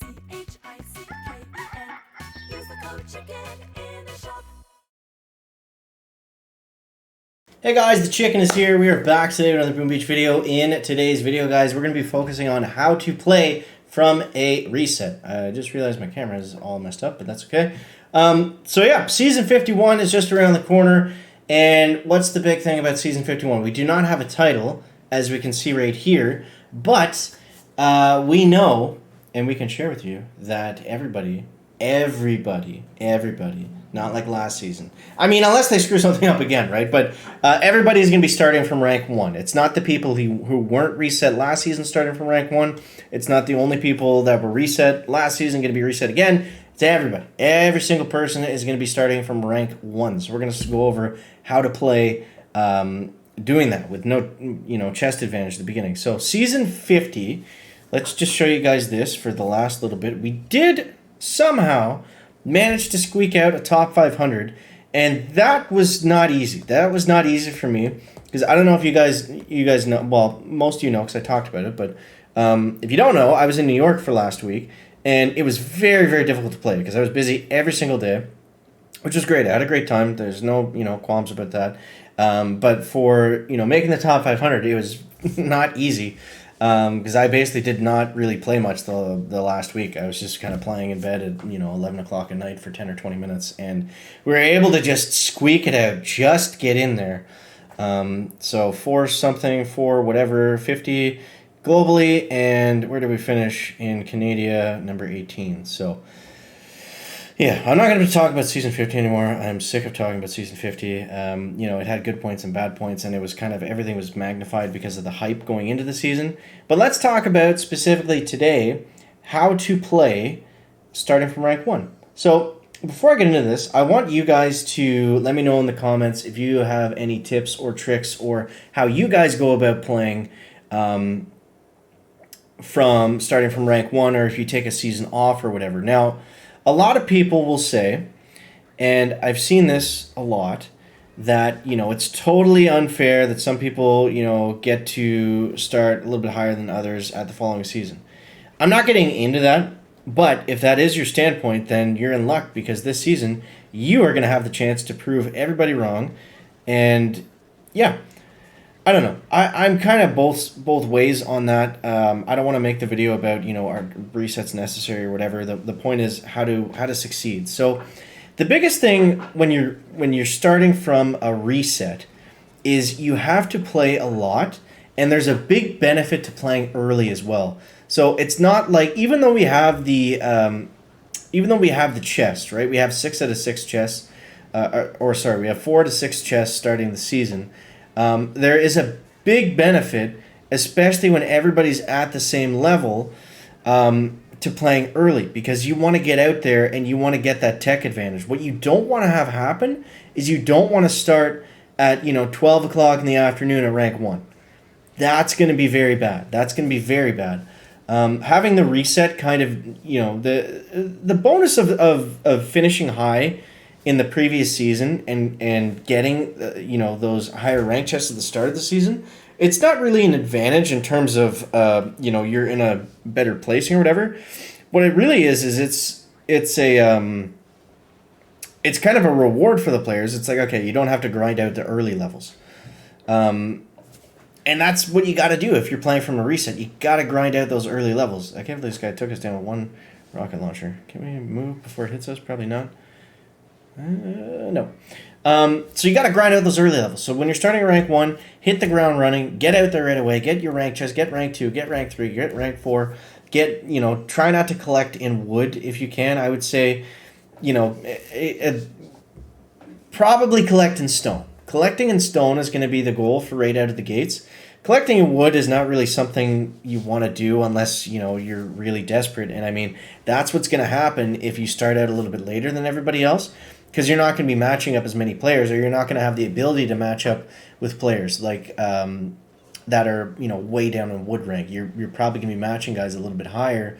Use the code CHICKEN in the shop. Hey guys, the Chicken is here. We are back today with another Boom Beach video. In today's video, guys, we're going to be focusing on how to play from a reset. I just realized my camera is all messed up, but that's okay. So yeah, Season 51 is just around the corner. And what's the big thing about Season 51? We do not have a title, as we can see right here. But we know, and we can share with you, that everybody, not like last season. I mean, unless they screw something up again, right? But everybody's going to be starting from rank 1. It's not the people who weren't reset last season starting from rank 1. It's not the only people that were reset last season going to be reset again. It's everybody. Every single person is going to be starting from rank 1. So we're going to go over how to play doing that with no chest advantage at the beginning. So Season 50, let's just show you guys this for the last little bit. We did somehow managed to squeak out a top 500, and that was not easy. That was not easy for me, because I don't know if you guys know, well, most of you know because I talked about it, but if you don't know, I was in New York for last week, and it was very, very difficult to play because I was busy every single day, which was great. I had a great time. There's no, qualms about that. But for, making the top 500, it was not easy. Because I basically did not really play much the last week. I was just kind of playing in bed at 11 o'clock at night for 10 or 20 minutes, and we were able to just squeak it out, just get in there. So 50 globally, and where did we finish in Canada? Number 18. So yeah, I'm not going to be talking about Season 50 anymore. I'm sick of talking about Season 50. It had good points and bad points, and it was kind of, everything was magnified because of the hype going into the season. But let's talk about, specifically today, how to play starting from rank 1. So, before I get into this, I want you guys to let me know in the comments if you have any tips or tricks or how you guys go about playing from starting from rank 1, or if you take a season off or whatever. Now, a lot of people will say, and I've seen this a lot, that, it's totally unfair that some people, get to start a little bit higher than others at the following season. I'm not getting into that, but if that is your standpoint, then you're in luck, because this season you are going to have the chance to prove everybody wrong. And yeah, I don't know. I'm kind of both ways on that. I don't want to make the video about, are resets necessary or whatever. The point is how to succeed. So the biggest thing when you're starting from a reset is you have to play a lot, and there's a big benefit to playing early as well. So it's not like, even though we have the chest, right? We have 6 out of 6 chests, we have 4 to 6 chests starting the season. There is a big benefit, especially when everybody's at the same level, to playing early, because you want to get out there and you want to get that tech advantage. What you don't want to have happen is you don't want to start at 12 o'clock in the afternoon at rank 1. That's going to be very bad. Having the reset kind of, the bonus of finishing high in the previous season and getting those higher rank chests at the start of the season, it's not really an advantage in terms of you're in a better placing or whatever. What it really is it's kind of a reward for the players. It's like, okay, you don't have to grind out the early levels, and that's what you got to do if you're playing from a reset. You got to grind out those early levels. I can't believe this guy took us down with one rocket launcher. Can we move before it hits us? Probably not. No. So you got to grind out those early levels. So when you're starting at rank 1, hit the ground running, get out there right away, get your rank chest, get rank 2, get rank 3, get rank 4, try not to collect in wood if you can. I would say, probably collect in stone. Collecting in stone is going to be the goal for right out of the gates. Collecting in wood is not really something you want to do unless, you're really desperate. And I mean, that's what's going to happen if you start out a little bit later than everybody else, because you're not going to be matching up as many players, or you're not going to have the ability to match up with players like that are, way down in wood rank. You're probably going to be matching guys a little bit higher,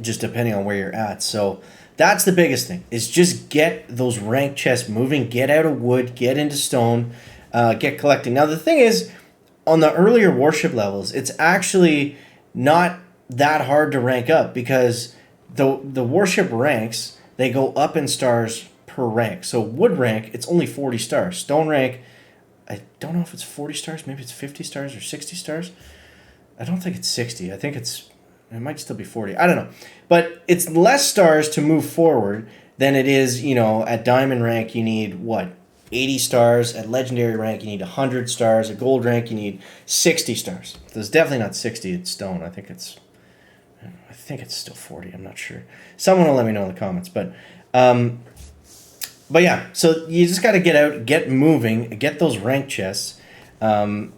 just depending on where you're at. So that's the biggest thing, is just get those rank chests moving, get out of wood, get into stone, get collecting. Now, the thing is, on the earlier warship levels, it's actually not that hard to rank up because the warship ranks, they go up in stars per rank. So wood rank, it's only 40 stars. Stone rank, I don't know if it's 40 stars, maybe it's 50 stars or 60 stars. I don't think it's 60. I think it might still be 40. I don't know. But it's less stars to move forward than it is, at diamond rank you need what? 80 stars. At legendary rank you need 100 stars. At gold rank you need 60 stars. So it's definitely not 60 at stone. I think it's still 40. I'm not sure. Someone will let me know in the comments, but yeah, so you just got to get out, get moving, get those rank chests. And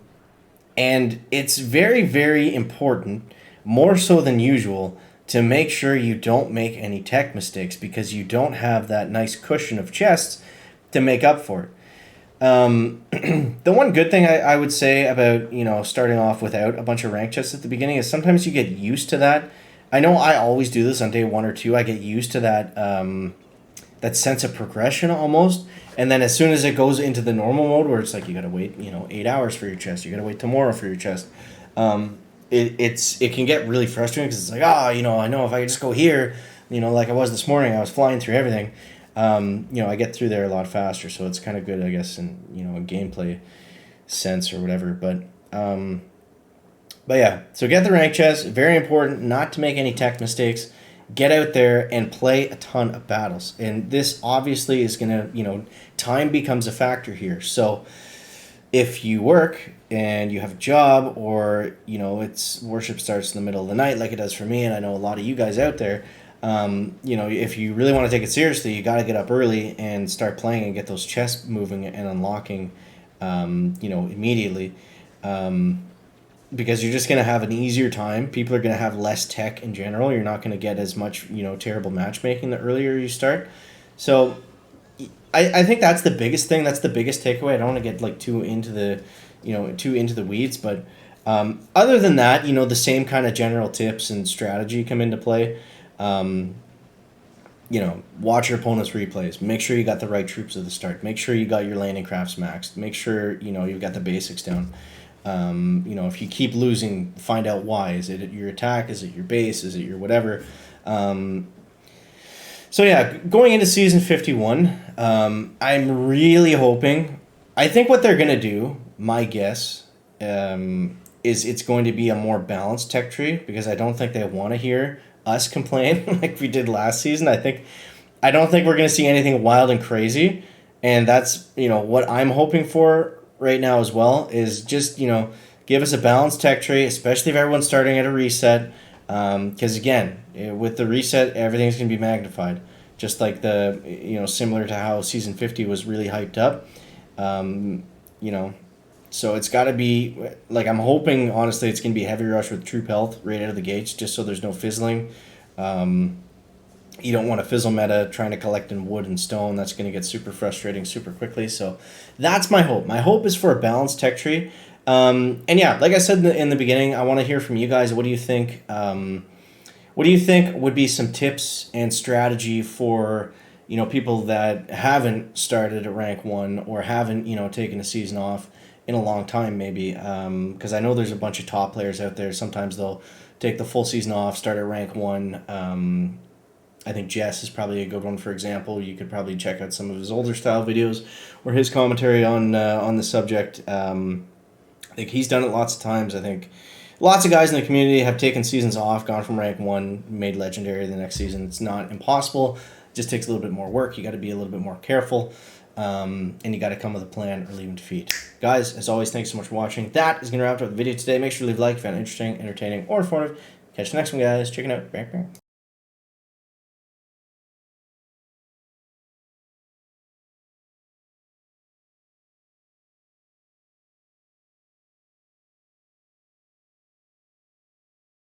it's very, very important, more so than usual, to make sure you don't make any tech mistakes because you don't have that nice cushion of chests to make up for it. The one good thing I would say about, starting off without a bunch of rank chests at the beginning is sometimes you get used to that. I know I always do this on day 1 or 2. I get used to that that sense of progression almost. And then as soon as it goes into the normal mode where it's like you got to wait, 8 hours for your chest. You got to wait tomorrow for your chest. It can get really frustrating because it's like, I know if I just go here, like I was this morning, I was flying through everything. I get through there a lot faster. So it's kind of good, I guess, in, a gameplay sense or whatever. But yeah, so get the rank chest. Very important not to make any tech mistakes. Get out there and play a ton of battles. And this obviously is going to, time becomes a factor here. So if you work and you have a job or, it's worship starts in the middle of the night like it does for me, and I know a lot of you guys out there, if you really want to take it seriously, you got to get up early and start playing and get those chests moving and unlocking, immediately. Because you're just going to have an easier time. People are going to have less tech in general. You're not going to get as much, terrible matchmaking the earlier you start. So I think that's the biggest thing. That's the biggest takeaway. I don't want to get too into the weeds, but other than that, the same kind of general tips and strategy come into play. Watch your opponent's replays. Make sure you got the right troops at the start. Make sure you got your landing crafts maxed. Make sure, you've got the basics down. If you keep losing, find out why. Is it your attack? Is it your base? Is it your whatever? So yeah, going into season 51, I'm really hoping. I think what they're gonna do, my guess, is it's going to be a more balanced tech tree because I don't think they want to hear us complain like we did last season. I don't think we're gonna see anything wild and crazy, and that's what I'm hoping for right now as well is just give us a balanced tech tree, especially if everyone's starting at a reset, because again with the reset everything's going to be magnified, just like the similar to how season 50 was really hyped up. So it's got to be I'm hoping honestly it's going to be heavy rush with troop health right out of the gates, just so there's no fizzling. You don't want to fizzle meta trying to collect in wood and stone. That's going to get super frustrating super quickly. So that's my hope. My hope is for a balanced tech tree. And yeah, like I said in the beginning, I want to hear from you guys. What do you think? What do you think would be some tips and strategy for people that haven't started at rank 1 or haven't taken a season off in a long time maybe? Because I know there's a bunch of top players out there. Sometimes they'll take the full season off, start at rank 1. I think Jess is probably a good one, for example. You could probably check out some of his older style videos or his commentary on the subject. I think he's done it lots of times. I think lots of guys in the community have taken seasons off, gone from rank 1, made legendary the next season. It's not impossible. It just takes a little bit more work. You got to be a little bit more careful. And you got to come with a plan or leave in defeat. Guys, as always, thanks so much for watching. That is going to wrap up the video today. Make sure to leave a like if you found it interesting, entertaining, or informative. Catch you next one, guys. Check it out.